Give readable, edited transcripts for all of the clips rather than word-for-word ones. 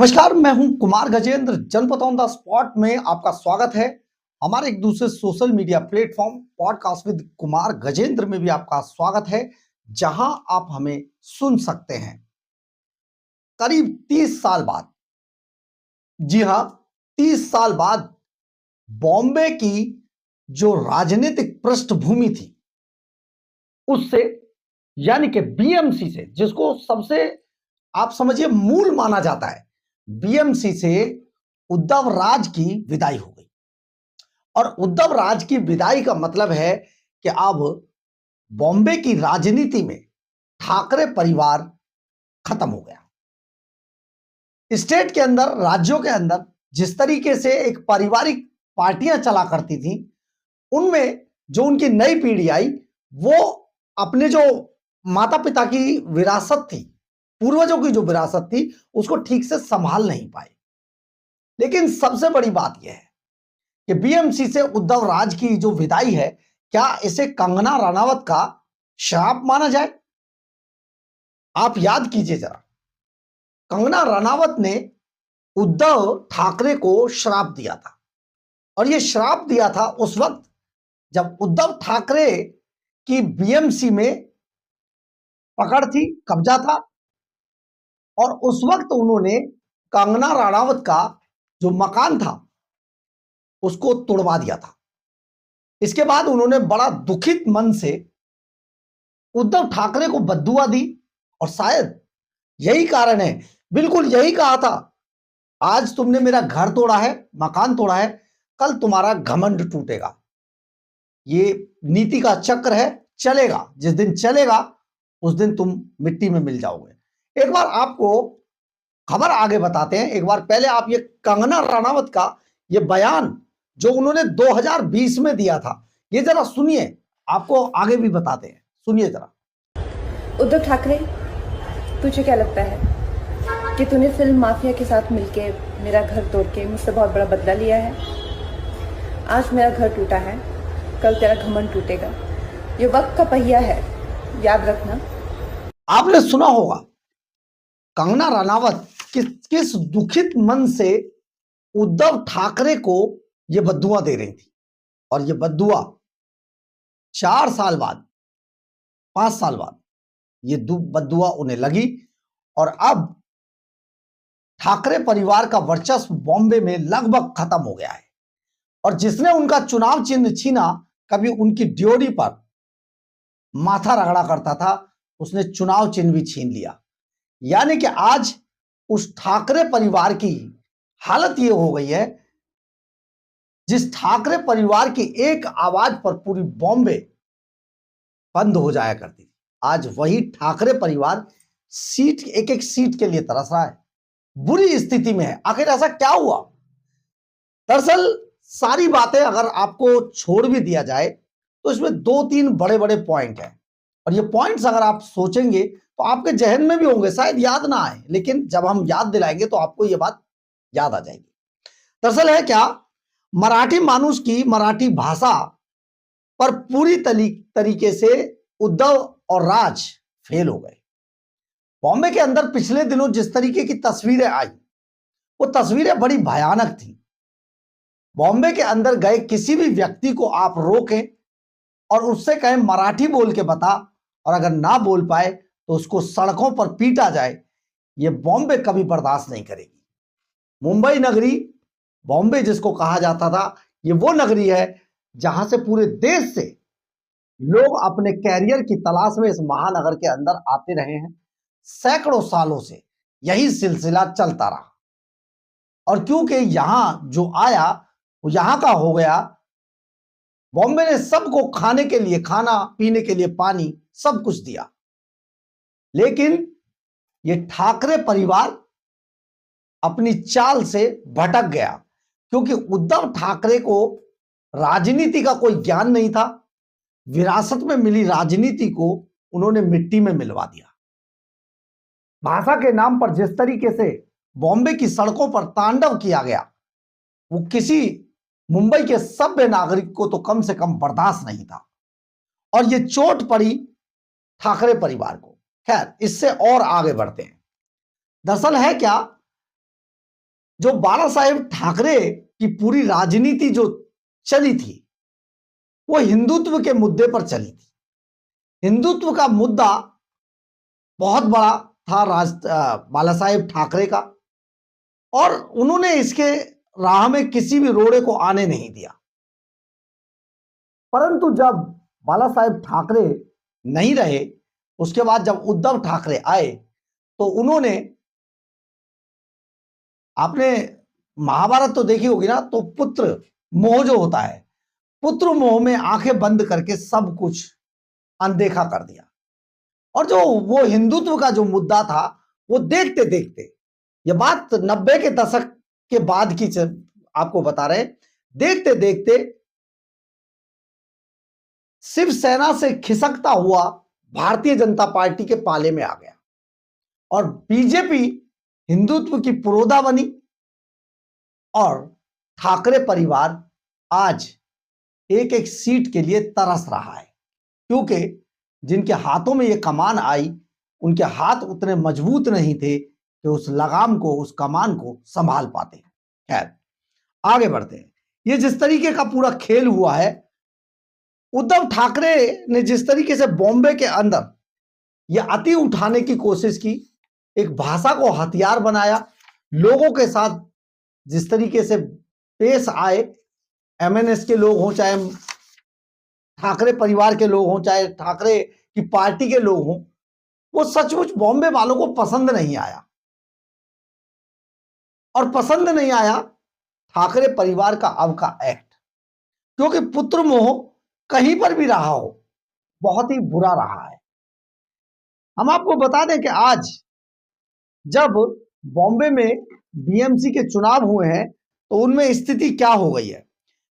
नमस्कार, मैं हूं कुमार गजेंद्र। जनपद ऑन द स्पॉट में आपका स्वागत है। हमारे एक दूसरे social media platform podcast with Kumar Gajendra में भी आपका स्वागत है, जहां आप हमें सुन सकते हैं करीब 30 साल बाद। जी हां, 30 साल बाद बॉम्बे की जो राजनीतिक पृष्ठभूमि थी उससे, यानी कि बीएमसी से, जिसको सबसे आप समझिए मूल माना जाता है, बीएमसी से उद्धव राज की विदाई हो गई। और उद्धव राज की विदाई का मतलब है कि अब बॉम्बे की राजनीति में ठाकरे परिवार खत्म हो गया। स्टेट के अंदर, राज्यों के अंदर जिस तरीके से एक पारिवारिक पार्टियां चला करती थी, उनमें जो उनकी नई पीढ़ी आई, वो अपने जो माता पिता की विरासत थी, पूर्वजों की जो विरासत थी, उसको ठीक से संभाल नहीं पाए। लेकिन सबसे बड़ी बात यह है कि बीएमसी से उद्धव राज की जो विदाई है, क्या इसे कंगना रनावत का श्राप माना जाए? आप याद कीजिए जरा, कंगना रनावत ने उद्धव ठाकरे को श्राप दिया था। और यह श्राप दिया था उस वक्त जब उद्धव ठाकरे की बीएमसी में पकड़ थी, कब्जा था, और उस वक्त उन्होंने कंगना रनावत का जो मकान था उसको तोड़वा दिया था। इसके बाद उन्होंने बड़ा दुखित मन से उद्धव ठाकरे को बद्दुआ दी, और शायद यही कारण है, बिल्कुल यही कहा था, आज तुमने मेरा घर तोड़ा है, मकान तोड़ा है, कल तुम्हारा घमंड टूटेगा। ये नीति का चक्र है, चलेगा, जिस दिन चलेगा उस दिन तुम मिट्टी में मिल जाओगे। एक बार आपको खबर आगे बताते हैं। एक बार पहले आप ये कंगना रनावत का ये बयान जो उन्होंने 2020 में दिया था, ये जरा सुनिए, आपको आगे भी बताते हैं, सुनिए जरा। उद्धव ठाकरे, तुझे क्या लगता है कि तूने फिल्म माफिया के साथ मिलके मेरा घर तोड़ के मुझसे बहुत बड़ा बदला लिया है? आज मेरा घर टूटा है, कल तेरा घमंड टूटेगा। ये वक्त का पहिया है, याद रखना। आपने सुना होगा कंगना रनावत किस दुखित मन से उद्धव ठाकरे को यह बद्दुआ दे रही थी। और यह बद्दुआ 4 साल बाद, 5 साल बाद ये बद्दुआ उन्हें लगी। और अब ठाकरे परिवार का वर्चस्व बॉम्बे में लगभग खत्म हो गया है। और जिसने उनका चुनाव चिन्ह छीना, कभी उनकी ड्योरी पर माथा रगड़ा करता था, उसने चुनाव चिन्ह भी छीन लिया। यानी कि आज उस ठाकरे परिवार की हालत यह हो गई है, जिस ठाकरे परिवार की एक आवाज पर पूरी बॉम्बे बंद हो जाया करती थी, आज वही ठाकरे परिवार एक एक सीट के लिए तरस रहा है, बुरी स्थिति में है। आखिर ऐसा क्या हुआ? दरअसल सारी बातें अगर आपको छोड़ भी दिया जाए तो इसमें 2-3 बड़े बड़े पॉइंट हैं। और ये पॉइंट्स अगर आप सोचेंगे तो आपके जहन में भी होंगे, शायद याद ना आए, लेकिन जब हम याद दिलाएंगे तो आपको ये बात याद आ जाएगी। दरअसल है क्या, मराठी मानुष की मराठी भाषा पर पूरी तरीके से उद्धव और राज फेल हो गए। बॉम्बे के अंदर पिछले दिनों जिस तरीके की तस्वीरें आई, वो तस्वीरें बड़ी भयानक थी। बॉम्बे के अंदर गए किसी भी व्यक्ति को आप रोकें और उससे कहें मराठी बोल के बता, और अगर ना बोल पाए तो उसको सड़कों पर पीटा जाए, ये बॉम्बे कभी बर्दाश्त नहीं करेगी। मुंबई नगरी, बॉम्बे जिसको कहा जाता था, ये वो नगरी है जहां से पूरे देश से लोग अपने कैरियर की तलाश में इस महानगर के अंदर आते रहे हैं। सैकड़ों सालों से यही सिलसिला चलता रहा। और क्योंकि यहां जो आया वो यहां का हो गया, बॉम्बे ने सबको खाने के लिए खाना, पीने के लिए पानी, सब कुछ दिया। लेकिन ये ठाकरे परिवार अपनी चाल से भटक गया, क्योंकि उद्धव ठाकरे को राजनीति का कोई ज्ञान नहीं था। विरासत में मिली राजनीति को उन्होंने मिट्टी में मिलवा दिया। भाषा के नाम पर जिस तरीके से बॉम्बे की सड़कों पर तांडव किया गया, वो किसी मुंबई के सभ्य नागरिक को तो कम से कम बर्दाश्त नहीं था। और ये चोट पड़ी ठाकरे परिवार को। खैर, इससे और आगे बढ़ते हैं। दरअसल है क्या, जो बाला साहेब ठाकरे की पूरी राजनीति जो चली थी वो हिंदुत्व के मुद्दे पर चली थी। हिंदुत्व का मुद्दा बहुत बड़ा था बाला साहेब ठाकरे का, और उन्होंने इसके राह में किसी भी रोड़े को आने नहीं दिया। परंतु जब बाला साहेब ठाकरे नहीं रहे, उसके बाद जब उद्धव ठाकरे आए तो उन्होंने, आपने महाभारत तो देखी होगी ना, तो पुत्र मोह जो होता है, पुत्र मोह में आंखें बंद करके सब कुछ अनदेखा कर दिया। और जो वो हिंदुत्व का जो मुद्दा था वो देखते देखते, ये बात 90 के दशक के बाद की आपको बता रहे, देखते देखते शिवसेना से खिसकता हुआ भारतीय जनता पार्टी के पाले में आ गया और बीजेपी हिंदुत्व की पुरोधा बनी। और ठाकरे परिवार आज एक एक सीट के लिए तरस रहा है, क्योंकि जिनके हाथों में ये कमान आई उनके हाथ उतने मजबूत नहीं थे कि उस लगाम को, उस कमान को संभाल पाते। खैर, आगे बढ़ते हैं। ये जिस तरीके का पूरा खेल हुआ है, उद्धव ठाकरे ने जिस तरीके से बॉम्बे के अंदर ये अति उठाने की कोशिश की, एक भाषा को हथियार बनाया, लोगों के साथ जिस तरीके से पेश आए, एमएनएस के लोग हों, चाहे ठाकरे परिवार के लोग हों, चाहे ठाकरे की पार्टी के लोग हों, वो सचमुच बॉम्बे वालों को पसंद नहीं आया। और पसंद नहीं आया ठाकरे परिवार का अब का एक्ट, क्योंकि पुत्र मोह कहीं पर भी रहा हो बहुत ही बुरा रहा है। हम आपको बता दें कि आज जब बॉम्बे में बीएमसी के चुनाव हुए हैं तो उनमें स्थिति क्या हो गई है।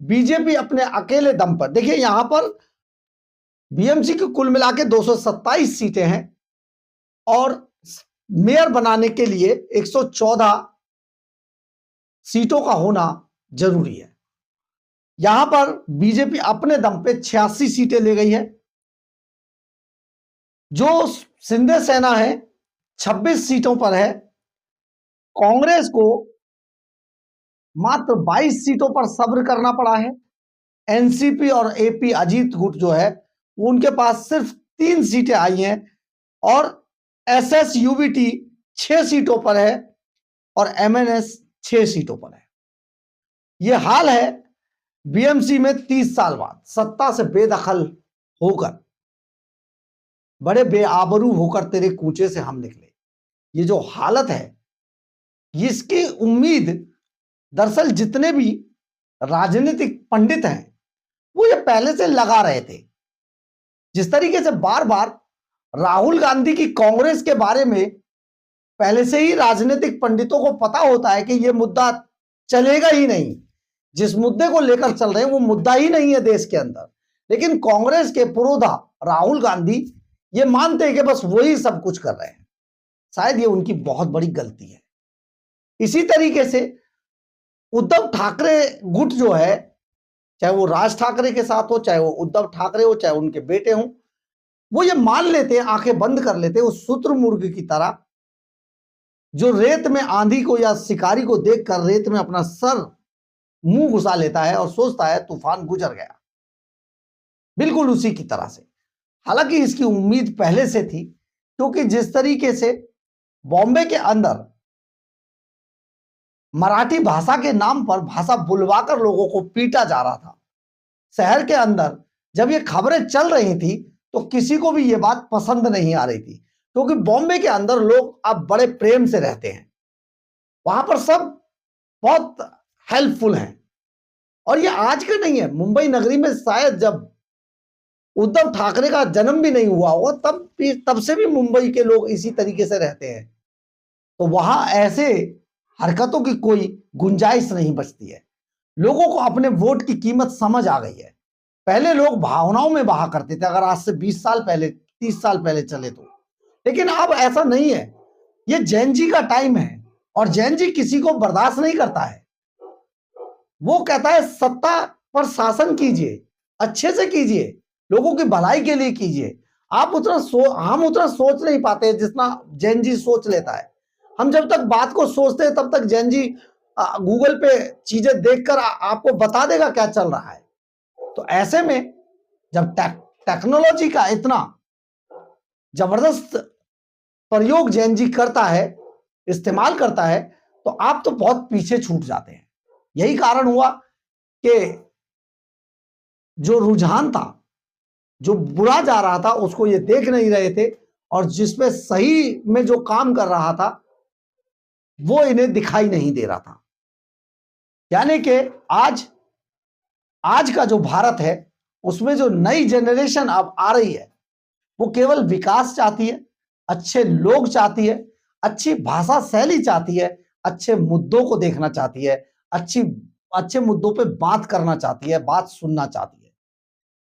बीजेपी अपने अकेले दम पर, देखिए यहां पर बीएमसी की कुल मिला के 227 सीटें हैं और मेयर बनाने के लिए 114 सीटों का होना जरूरी है। यहां पर बीजेपी अपने दम पे 86 सीटें ले गई है। जो शिंदे सेना है 26 सीटों पर है। कांग्रेस को मात्र 22 सीटों पर सब्र करना पड़ा है। एनसीपी और एपी अजीत गुट जो है उनके पास सिर्फ 3 सीटें आई हैं और एसएसयूबीटी 6 सीटों पर है और एमएनएस 6 सीटों पर है। यह हाल है बीएमसी में 30 साल बाद सत्ता से बेदखल होकर, बड़े बेआबरू होकर तेरे कूचे से हम निकले। ये जो हालत है, इसकी उम्मीद दरअसल जितने भी राजनीतिक पंडित हैं वो ये पहले से लगा रहे थे। जिस तरीके से बार बार राहुल गांधी की कांग्रेस के बारे में पहले से ही राजनीतिक पंडितों को पता होता है कि ये मुद्दा चलेगा ही नहीं, जिस मुद्दे को लेकर चल रहे हैं वो मुद्दा ही नहीं है देश के अंदर। लेकिन कांग्रेस के पुरोधा राहुल गांधी ये मानते हैं कि बस वही सब कुछ कर रहे हैं। शायद ये उनकी बहुत बड़ी गलती है। इसी तरीके से उद्धव ठाकरे गुट जो है, चाहे वो राज ठाकरे के साथ हो, चाहे वो उद्धव ठाकरे हो, चाहे उनके बेटे हों, वो ये मान लेते हैं, आंखें बंद कर लेते हैं उस शुतुरमुर्ग की तरह जो रेत में आंधी को या शिकारी को देखकर रेत में अपना सर मुंह घुसा लेता है और सोचता है तूफान गुजर गया। बिल्कुल उसी की तरह से। हालांकि इसकी उम्मीद पहले से थी, क्योंकि जिस तरीके से बॉम्बे के अंदर मराठी भाषा के नाम पर भाषा बुलवाकर लोगों को पीटा जा रहा था, शहर के अंदर जब ये खबरें चल रही थी तो किसी को भी ये बात पसंद नहीं आ रही थी, क्योंकि बॉम्बे के अंदर लोग अब बड़े प्रेम से रहते हैं, वहां पर सब बहुत हेल्पफुल हैं। और ये आज का नहीं है, मुंबई नगरी में शायद जब उद्धव ठाकरे का जन्म भी नहीं हुआ होगा तब से भी मुंबई के लोग इसी तरीके से रहते हैं। तो वहां ऐसे हरकतों की कोई गुंजाइश नहीं बचती है। लोगों को अपने वोट की कीमत समझ आ गई है। पहले लोग भावनाओं में बहा करते थे, अगर आज से 20 साल पहले 30 साल पहले चले तो, लेकिन अब ऐसा नहीं है। ये जैन जी का टाइम है और जैन जी किसी को बर्दाश्त नहीं करता है। वो कहता है सत्ता पर शासन कीजिए, अच्छे से कीजिए, लोगों की भलाई के लिए कीजिए। हम उतना सोच नहीं पाते जितना जैन जी सोच लेता है। हम जब तक बात को सोचते हैं तब तक जैन जी गूगल पे चीजें देखकर आपको बता देगा क्या चल रहा है। तो ऐसे में जब टेक्नोलॉजी का इतना जबरदस्त प्रयोग जैन जी करता है, इस्तेमाल करता है, तो आप तो बहुत पीछे छूट जाते हैं। यही कारण हुआ कि जो रुझान था, जो बुरा जा रहा था, उसको ये देख नहीं रहे थे, और जिसमें सही में जो काम कर रहा था वो इन्हें दिखाई नहीं दे रहा था। यानी कि आज का जो भारत है उसमें जो नई जनरेशन अब आ रही है वो केवल विकास चाहती है, अच्छे लोग चाहती है, अच्छी भाषा शैली चाहती है, अच्छे मुद्दों को देखना चाहती है, अच्छे मुद्दों पे बात करना चाहती है, बात सुनना चाहती है।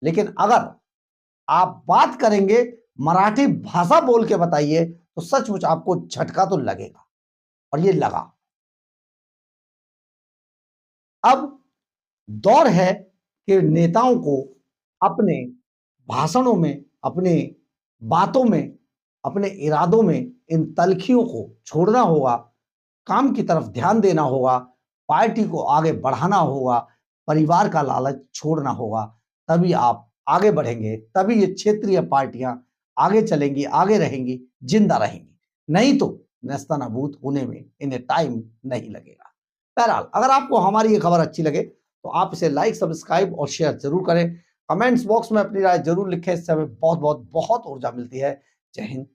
लेकिन अगर आप बात करेंगे, मराठी भाषा बोल के बताइए, तो सचमुच आपको झटका तो लगेगा, और ये लगा। अब दौर है कि नेताओं को अपने भाषणों में, अपने बातों में, अपने इरादों में इन तलखियों को छोड़ना होगा, काम की तरफ ध्यान देना होगा, पार्टी को आगे बढ़ाना होगा, परिवार का लालच छोड़ना होगा। तभी आप आगे बढ़ेंगे, तभी ये क्षेत्रीय पार्टियां आगे चलेंगी, आगे रहेंगी, जिंदा रहेंगी। नहीं तो नेस्तनाबूद होने में इन्हें टाइम नहीं लगेगा। बहरहाल, अगर आपको हमारी ये खबर अच्छी लगे तो आप इसे लाइक, सब्सक्राइब और शेयर जरूर करें। कमेंट्स बॉक्स में अपनी राय जरूर लिखें, इससे हमें बहुत बहुत बहुत ऊर्जा मिलती है। जय हिंद।